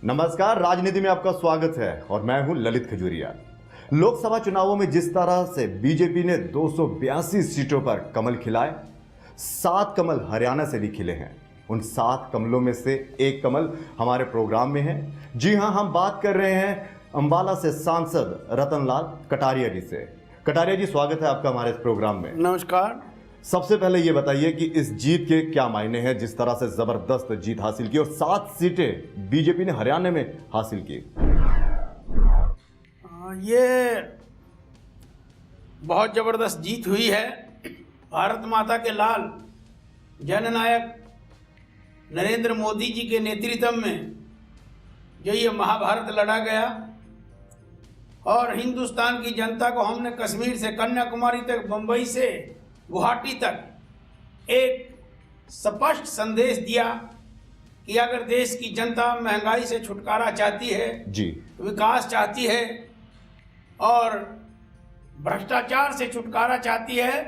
नमस्कार, राजनीति में आपका स्वागत है और मैं हूं ललित खजूरिया। लोकसभा चुनावों में जिस तरह से बीजेपी ने 282 सीटों पर कमल खिलाए, 7 कमल हरियाणा से भी खिले हैं। उन 7 कमलों में से एक कमल हमारे प्रोग्राम में है। जी हां, हम बात कर रहे हैं अंबाला से सांसद रतनलाल कटारिया जी से। कटारिया जी, स्वागत है आपका हमारे इस प्रोग्राम में। नमस्कार। सबसे पहले ये बताइए कि इस जीत के क्या मायने हैं, जिस तरह से जबरदस्त जीत हासिल की और 7 सीटें बीजेपी ने हरियाणा में हासिल की। ये बहुत जबरदस्त जीत हुई है। भारत माता के लाल जननायक नरेंद्र मोदी जी के नेतृत्व में जो ये महाभारत लड़ा गया और हिंदुस्तान की जनता को हमने कश्मीर से कन्याकुमारी तक, बंबई से गुवाहाटी तक एक स्पष्ट संदेश दिया कि अगर देश की जनता महंगाई से छुटकारा चाहती है जी, विकास चाहती है और भ्रष्टाचार से छुटकारा चाहती है,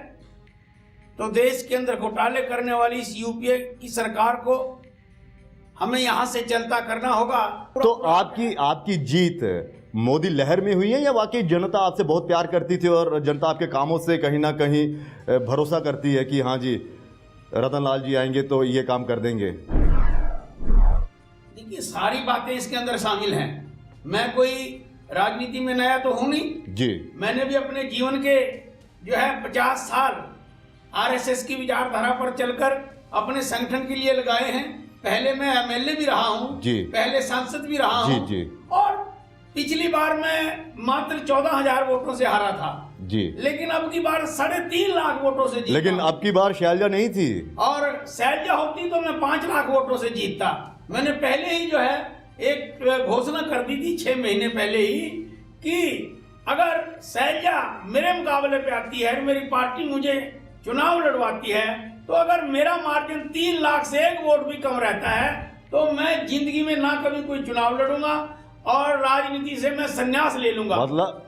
तो देश के अंदर घोटाले करने वाली इस यूपीए की सरकार को हमें यहां से चलता करना होगा। तो आपकी जीत मोदी लहर में हुई है या वाकई जनता आपसे बहुत प्यार करती थी और जनता आपके कामों से कहीं ना कहीं भरोसा करती है कि हाँ जी, रतनलाल जी आएंगे तो ये काम कर देंगे? देखिए, सारी बातें इसके अंदर शामिल हैं। मैं कोई राजनीति में नया तो हूं नहीं जी। मैंने भी अपने जीवन के जो है 50 साल आरएसएस की विचारधारा पर चलकर अपने संगठन के लिए लगाए हैं। पहले मैं एमएलए भी रहा हूं जी, पहले सांसद भी रहा हूं जी। और पिछली बार मैं मात्र 14,000 वोटों से हारा था जी, लेकिन अब की बार 3.5 लाख वोटों से जीता। लेकिन अब की बार शैलजा नहीं थी और शैलजा होती तो मैं 5 लाख वोटों से जीतता। मैंने पहले ही जो है एक घोषणा कर दी थी 6 महीने पहले ही कि अगर शैलजा मेरे मुकाबले पे आती है, मेरी पार्टी मुझे चुनाव लड़वाती है, तो अगर मेरा मार्जिन 3 लाख से 1 वोट भी कम रहता है तो मैं जिंदगी में ना कभी कोई चुनाव लड़ूंगा और राजनीति से मैं संन्यास ले लूंगा। मतलब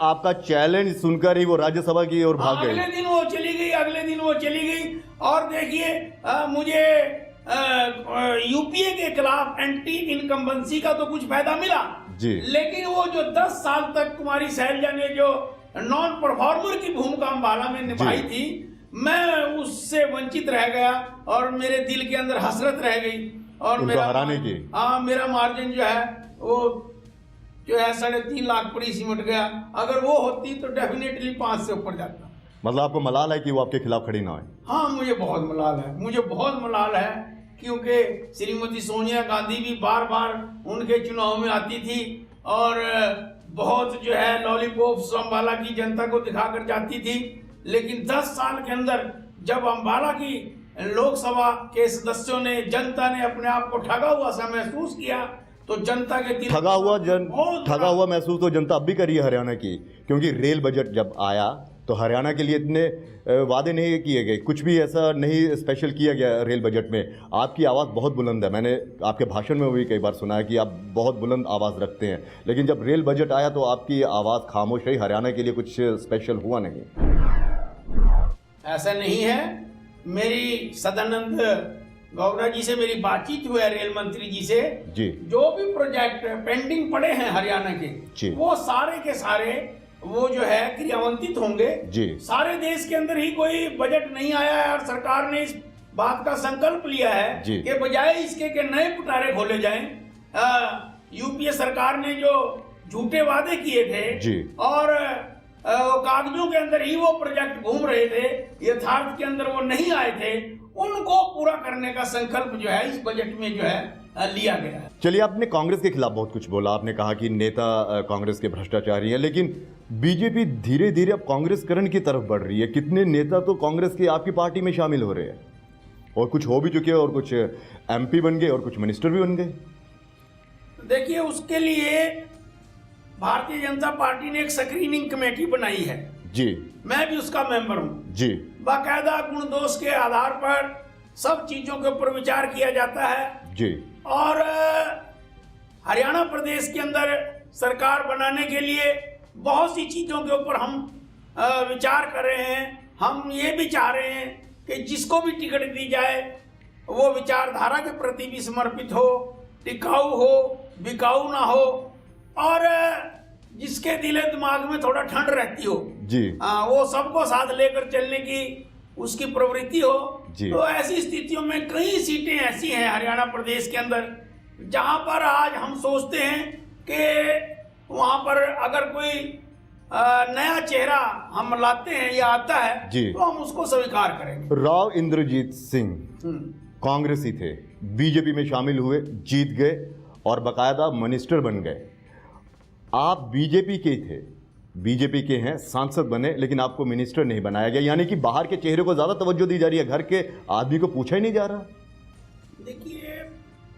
आपका चैलेंज सुनकर ही वो राज्यसभा की ओर भाग गई। अगले दिन वो चली गई और देखिए मुझे यूपीए के खिलाफ एंटी इनकम्बेंसी का तो कुछ फायदा मिला जी, लेकिन वो जो 10 साल तक कुमारी शैलजा ने जो नॉन परफॉर्मर की भूमिका अंबाला में निभाई थी, मैं उससे वंचित रह गया और मेरे दिल के अंदर हसरत रह गई और मेरा मार्जिन जो है वो जो है 3.5 लाख पर ही सिमट गया। अगर वो होती तो डेफिनेटली 5 से ऊपर जाता। मतलब आपको मलाल है कि वो आपके खिलाफ खड़ी ना हो? हाँ, मुझे बहुत मलाल है क्योंकि श्रीमती सोनिया गांधी भी बार बार उनके चुनाव में आती थी और बहुत जो है लॉलीपॉप्स अंबाला की जनता को दिखाकर जाती थी, लेकिन 10 साल के अंदर जब अंबाला की लोकसभा के सदस्यों ने, जनता ने अपने आप को ठगा हुआ सा महसूस किया तो जनता के दिल ठगा हुआ महसूस तो जनता अब भी कर रही है हरियाणा की, क्योंकि रेल बजट जब आया तो हरियाणा के लिए इतने वादे नहीं किए गए, कुछ भी ऐसा नहीं स्पेशल किया गया रेल बजट में। आपकी आवाज़ बहुत बुलंद है, मैंने आपके भाषण में भी कई बार सुना है कि आप बहुत बुलंद आवाज़ रखते हैं, लेकिन जब रेल बजट आया तो आपकी आवाज़ खामोश रही, हरियाणा के लिए कुछ स्पेशल हुआ नहीं। ऐसा नहीं है। मेरी सदानंद गौड़ा जी से मेरी बातचीत हुई है, रेल मंत्री जी से जी। जो भी प्रोजेक्ट पेंडिंग पड़े हैं हरियाणा के, वो सारे के सारे वो जो है क्रियान्वित होंगे जी। सारे देश के अंदर ही कोई बजट नहीं आया है और सरकार ने इस बात का संकल्प लिया है कि बजाय इसके के नए पिटारे खोले जाएं। यूपीए सरकार ने जो झूठे वादे किए थे जी। और कागजों के अंदर ही वो प्रोजेक्ट घूम रहे थे, यथार्थ के अंदर वो नहीं आए थे, उनको पूरा करने का संकल्प जो है इस बजट में जो है लिया गया है। चलिए, आपने कांग्रेस के खिलाफ बहुत कुछ बोला, आपने कहा कि नेता कांग्रेस के भ्रष्टाचारी हैं, लेकिन बीजेपी धीरे धीरे अब कांग्रेसकरण की तरफ बढ़ रही है। कितने नेता तो कांग्रेस के आपकी पार्टी में शामिल हो रहे हैं और कुछ हो भी चुके हैं और कुछ एमपी बन गए और कुछ मिनिस्टर भी बन गए। देखिए, उसके लिए भारतीय जनता पार्टी ने एक स्क्रीनिंग कमेटी बनाई है जी, मैं भी उसका मेंबर हूँ जी। बाकायदा गुण दोष के आधार पर सब चीजों के ऊपर विचार किया जाता है जी। और हरियाणा प्रदेश के अंदर सरकार बनाने के लिए बहुत सी चीजों के ऊपर हम विचार कर रहे हैं। हम ये भी चाह रहे हैं कि जिसको भी टिकट दी जाए वो विचारधारा के प्रति भी समर्पित हो टिकाऊ हो, बिकाऊ ना हो, और जिसके दिले दिमाग में थोड़ा ठंड रहती हो जी, वो सबको साथ लेकर चलने की उसकी प्रवृत्ति हो। तो ऐसी स्थितियों में कई सीटें ऐसी हैं हरियाणा प्रदेश के अंदर जहां पर आज हम सोचते हैं कि वहां पर अगर कोई नया चेहरा हम लाते हैं या आता है तो हम उसको स्वीकार करेंगे। राव इंद्रजीत सिंह कांग्रेसी थे, बीजेपी में शामिल हुए, जीत गए और बकायदा मिनिस्टर बन गए। आप बीजेपी के थे, बीजेपी के हैं, सांसद बने, लेकिन आपको मिनिस्टर नहीं बनाया गया, यानी कि बाहर के चेहरे को ज्यादा तवज्जो दी जा रही है, घर के आदमी को पूछा ही नहीं जा रहा। देखिए,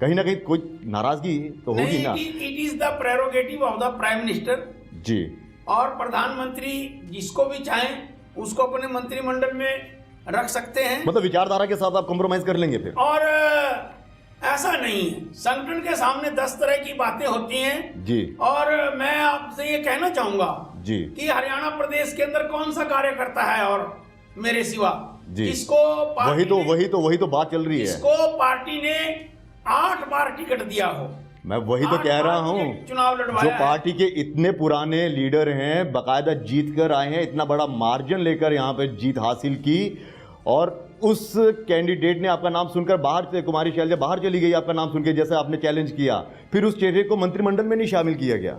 कहीं ना कहीं कोई नाराजगी तो होगी ना। It is the prerogative of the prime minister ji, और प्रधानमंत्री जिसको भी चाहें उसको अपने मंत्रिमंडल में रख सकते हैं। मतलब विचारधारा के साथ आप कॉम्प्रोमाइज कर लेंगे फिर? और ऐसा नहीं है, संगठन के सामने 10 तरह की बातें होती हैं जी। और मैं आपसे ये कहना चाहूंगा जी कि हरियाणा प्रदेश के अंदर कौन सा कार्यकर्ता है और मेरे सिवा जिसको वही तो बात चल रही है, जिसको पार्टी ने 8 बार टिकट दिया हो। मैं वही तो कह रहा हूँ, चुनाव लड़वाया जो पार्टी के इतने पुराने लीडर हैं, बकायदा जीत कर आए हैं, इतना बड़ा मार्जिन लेकर यहाँ पे जीत हासिल की, और उस कैंडिडेट ने आपका नाम सुनकर बाहर से, कुमारी शैलजा बाहर चली गई आपका नाम सुनकर, जैसे आपने चैलेंज किया, फिर उस चेहरे को मंत्रिमंडल में नहीं शामिल किया गया।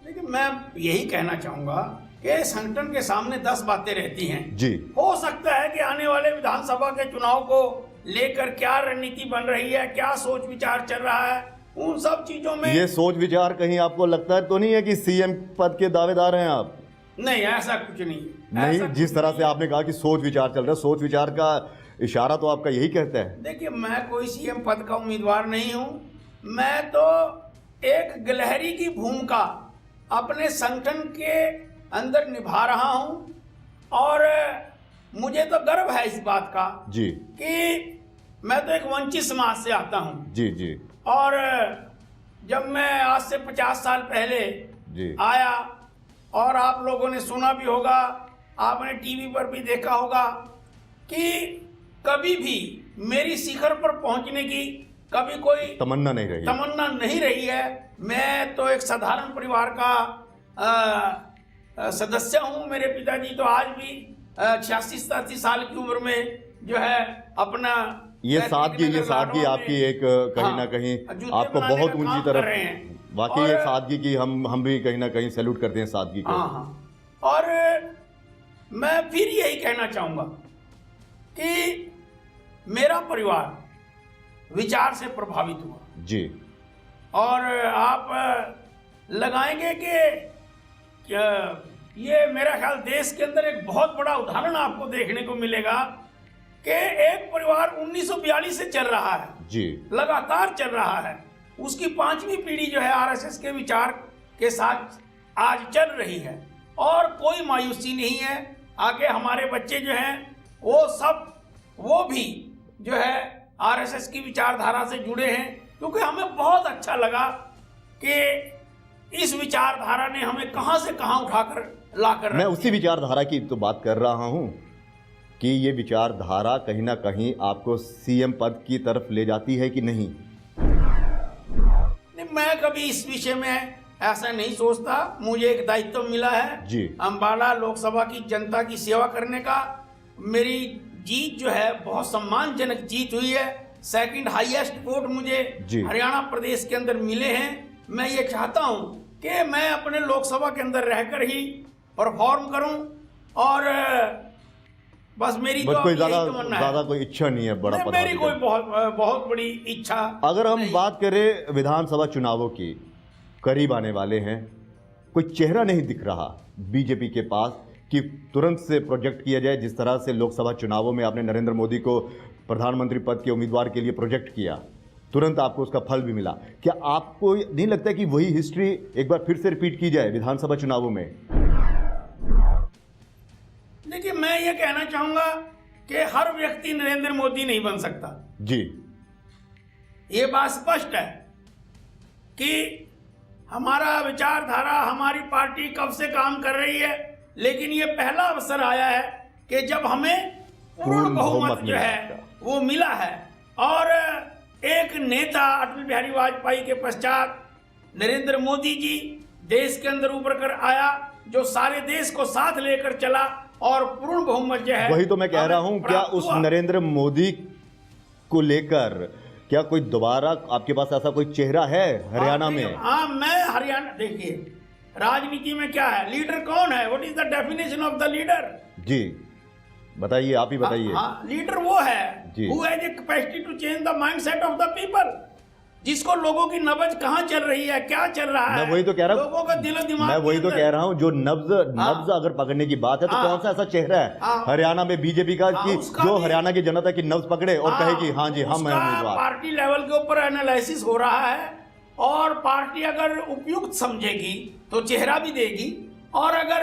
लेकिन मैं यही कहना चाहूंगा कि संगठन के सामने 10 बातें रहती हैं जी। हो सकता है कि आने वाले विधानसभा के चुनाव को लेकर क्या रणनीति बन रही है, क्या सोच विचार चल रहा है, उन सब चीजों में ये सोच विचार कहीं आपको लगता है तो नहीं है कि सीएम पद के दावेदार हैं आप? नहीं, ऐसा कुछ नहीं, जिस तरह से आपने कहा कि सोच विचार चल रहा है, सोच विचार का इशारा तो आपका यही कहता है। देखिए, मैं कोई सीएम पद का उम्मीदवार नहीं हूं, मैं तो एक गिलहरी की भूमिका अपने संगठन के अंदर निभा रहा हूं, और मुझे तो गर्व है इस बात का जी कि मैं तो एक वंचित समाज से आता हूं जी जी। और जब मैं आज से 50 साल पहले जी आया, और आप लोगों ने सुना भी होगा, आपने टीवी पर भी देखा होगा कि कभी भी मेरी शिखर पर पहुंचने की कभी कोई तमन्ना नहीं रही है। मैं तो एक साधारण परिवार का सदस्य हूं। मेरे पिताजी तो आज भी 86-87 साल की उम्र में जो है अपना ये सादगी आपकी एक कहीं ना कहीं आपको बहुत ऊंची तरफ, वाकई ये सादगी की हम भी कहीं ना कहीं सैल्यूट करते हैं सादगी को। और मैं फिर यही कहना चाहूंगा कि मेरा परिवार विचार से प्रभावित हुआ जी, और आप लगाएंगे कि ये मेरा ख्याल देश के अंदर एक बहुत बड़ा उदाहरण आपको देखने को मिलेगा कि एक परिवार 1942 से चल रहा है जी, लगातार चल रहा है, उसकी 5वीं पीढ़ी जो है आरएसएस के विचार के साथ आज चल रही है, और कोई मायूसी नहीं है। आगे हमारे बच्चे जो हैं वो भी जो है आरएसएस की विचारधारा से जुड़े हैं, क्योंकि हमें बहुत अच्छा लगा कि इस विचारधारा ने हमें कहां से कहां उठाकर लाकर, मैं उसी विचारधारा की तो बात कर रहा हूं कि ये विचारधारा कहीं ना कहीं आपको सीएम पद की तरफ ले जाती है कि नहीं? मैं कभी इस विषय में ऐसा नहीं सोचता। मुझे एक दायित्व मिला है जी, अंबाला लोकसभा की जनता की सेवा करने का। मेरी जीत जो है बहुत सम्मानजनक जीत हुई है, 2nd हाईएस्ट वोट मुझे हरियाणा प्रदेश के अंदर मिले हैं। मैं ये चाहता हूं कि मैं अपने लोकसभा के अंदर रहकर ही परफॉर्म करूं, और बस मेरी तो कोई ज्यादा कोई इच्छा नहीं है बड़ा पद, मेरी कोई बहुत बड़ी इच्छा। अगर हम बात करें विधानसभा चुनावों की, करीब आने वाले हैं, कोई चेहरा नहीं दिख रहा बीजेपी के पास कि तुरंत से प्रोजेक्ट किया जाए। जिस तरह से लोकसभा चुनावों में आपने नरेंद्र मोदी को प्रधानमंत्री पद के उम्मीदवार के लिए प्रोजेक्ट किया, तुरंत आपको उसका फल भी मिला। क्या आपको नहीं लगता है कि वही हिस्ट्री एक बार फिर से रिपीट की जाए विधानसभा चुनावों में? देखिए, मैं ये कहना चाहूंगा कि हर व्यक्ति नरेंद्र मोदी नहीं बन सकता जी। ये बात स्पष्ट है कि हमारा विचारधारा, हमारी पार्टी कब से काम कर रही है, लेकिन ये पहला अवसर आया है कि जब हमें पूर्ण बहुमत जो है वो मिला है। और एक नेता अटल बिहारी वाजपेयी के पश्चात नरेंद्र मोदी जी देश के अंदर उभर कर आया, जो सारे देश को साथ लेकर चला और पूर्ण बहुमत जो है। वही तो मैं कह रहा हूं, क्या उस नरेंद्र मोदी को लेकर क्या कोई दोबारा आपके पास ऐसा कोई चेहरा है हरियाणा में? हाँ, मैं हरियाणा, देखिए राजनीति में क्या है, लीडर कौन है, what is the definition of the leader? जी बताइए, आप ही बताइए। हाँ, लीडर वो है who has a capacity to change the mindset of the people, जिसको लोगों की नब्ज कहाँ चल रही है, क्या चल रहा है, मैं वही तो कह रहा हूँ, लोगों का दिलो दिमाग, मैं वही तो कह रहा हूँ, जो नब्ज अगर पकड़ने की बात है तो कौन सा ऐसा चेहरा है हरियाणा में बीजेपी का कि जो हरियाणा की जनता की नब्ज पकड़े और कहे कि हाँ जी हम हैं उम्मीदवार। पार्टी लेवल के ऊपर एनालिसिस हो रहा है और पार्टी अगर उपयुक्त समझेगी तो चेहरा भी देगी, और अगर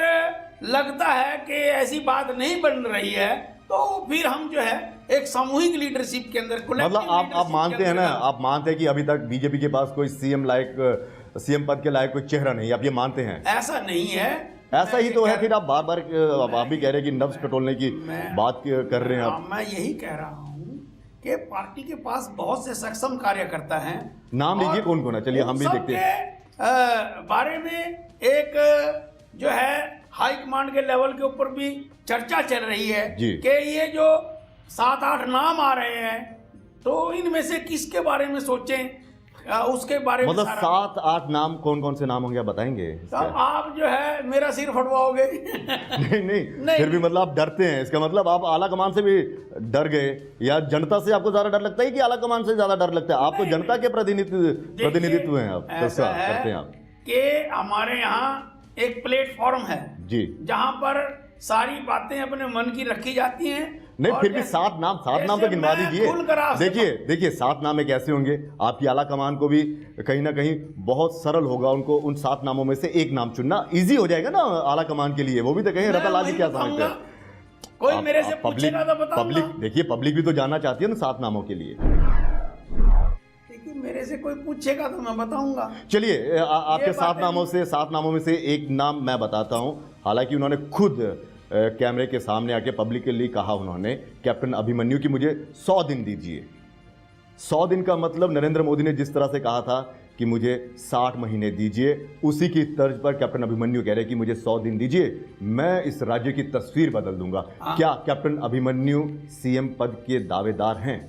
लगता है कि ऐसी बात नहीं बन रही है तो फिर हम जो है एक सामूहिक लीडरशिप के अंदर, मतलब आप मानते हैं ना, आप मानते हैं कि अभी तक बीजेपी के पास कोई सीएम पद के लायक कोई चेहरा नहीं, आप ये मानते हैं? ऐसा नहीं है, ऐसा ही तो है। फिर आप बार बार आप भी कह रहे हैं कि नब्ज टटोलने की बात कर रहे हैं आप। मैं यही कह रहा हूँ कि पार्टी के पास बहुत से सक्षम कार्यकर्ता हैं। नाम लीजिए कौन कौन है, चलिए हम भी देखते हैं। बारे में एक जो है हाई कमांड के लेवल के ऊपर भी चर्चा चल रही है कि ये जो 7-8 नाम आ रहे हैं तो इनमें से किसके बारे में सोचें, उसके बारे में। मतलब 7-8 नाम कौन कौन से नाम होंगे आप बताएंगे? तब आप जो है मेरा सिर फटवाओगे। नहीं, फिर भी मतलब आप डरते हैं, इसका मतलब आप आला कमान से भी डर गए, या जनता से आपको ज्यादा डर लगता है कि आला कमान से ज्यादा डर लगता है? आप तो जनता के प्रतिनिधित्व हैं आप, ऐसा करते हैं आप कि हमारे यहाँ एक प्लेटफॉर्म है जी, जहां पर सारी बातें अपने मन की रखी जाती हैं। नहीं, फिर भी 7 नाम तो गिनवा दीजिए। देखिए 7 नाम एक ऐसे होंगे, आपकी आला कमान को भी कहीं ना कहीं बहुत सरल होगा उनको उन 7 नामों में से एक नाम चुनना, इजी हो जाएगा ना आला कमान के लिए। वो भी तो कहें रतन लाल जी क्या समझते हैं? कोई मेरे से पूछेगा तो बताऊंगा। पब्लिक, देखिए पब्लिक भी तो जानना चाहती है ना 7 नामों के लिए। मेरे से कोई पूछेगा तो मैं बताऊंगा। चलिए आपके 7 नामों में से एक नाम मैं बताता हूं। हालांकि उन्होंने खुद कैमरे के सामने आके पब्लिक के लिए कहा, उन्होंने कैप्टन अभिमन्यु की मुझे 100 दिन दीजिए। 100 दिन का मतलब नरेंद्र मोदी ने जिस तरह से कहा था कि मुझे 60 महीने दीजिए, उसी की तर्ज पर कैप्टन अभिमन्यु कह रहे कि मुझे 100 दिन दीजिए, मैं इस राज्य की तस्वीर बदल दूंगा। क्या कैप्टन अभिमन्यु सीएम पद के दावेदार हैं?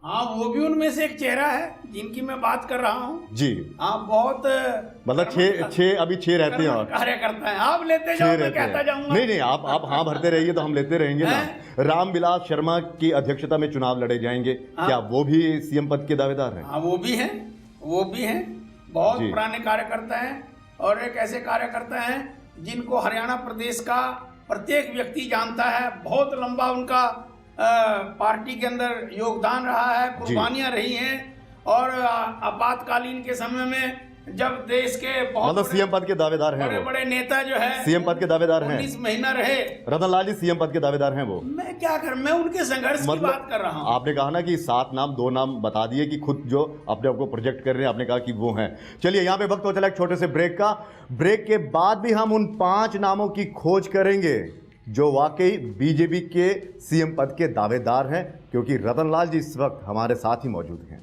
हाँ, वो भी उनमें से एक चेहरा है जिनकी मैं बात कर रहा हूँ जी। हाँ, बहुत मतलब 6 अभी 6 रहते हैं कार्यकर्ता हैं। आप लेते जाओ, मैं कहता जाऊंगा। नहीं, आप हाँ भरते रहिए तो हम लेते रहेंगे ना। रामविलास शर्मा की अध्यक्षता में चुनाव लड़े जाएंगे, क्या वो भी सीएम पद के दावेदार हैं? हाँ, वो भी हैं। बहुत पुराने कार्यकर्ता हैं और एक ऐसे कार्यकर्ता हैं जिनको हरियाणा प्रदेश का प्रत्येक व्यक्ति जानता है। बहुत लंबा उनका पार्टी के अंदर योगदान रहा है, कुर्बानियां रही हैं, और आपातकालीन के समय में जब देश के बहुत मतलब सीएम पद के दावेदार हैं, बड़े नेता जो है सीएम पद के दावेदार हैं। 19 महीना रहे रतन लाल जी सीएम पद के दावेदार हैं। वो मैं क्या कर, मैं उनके संघर्ष की बात कर रहा हूँ। आपने कहा ना कि 7 नाम, 2 नाम बता दिए कि खुद जो अपने आपको प्रोजेक्ट कर रहे हैं, आपने कहा कि वो हैं। चलिए यहाँ पे वक्त हो चला एक छोटे से ब्रेक का। ब्रेक के बाद भी हम उन 5 नामों की खोज करेंगे जो वाकई बीजेपी के सीएम पद के दावेदार हैं, क्योंकि रतन लाल जी इस वक्त हमारे साथ ही मौजूद हैं।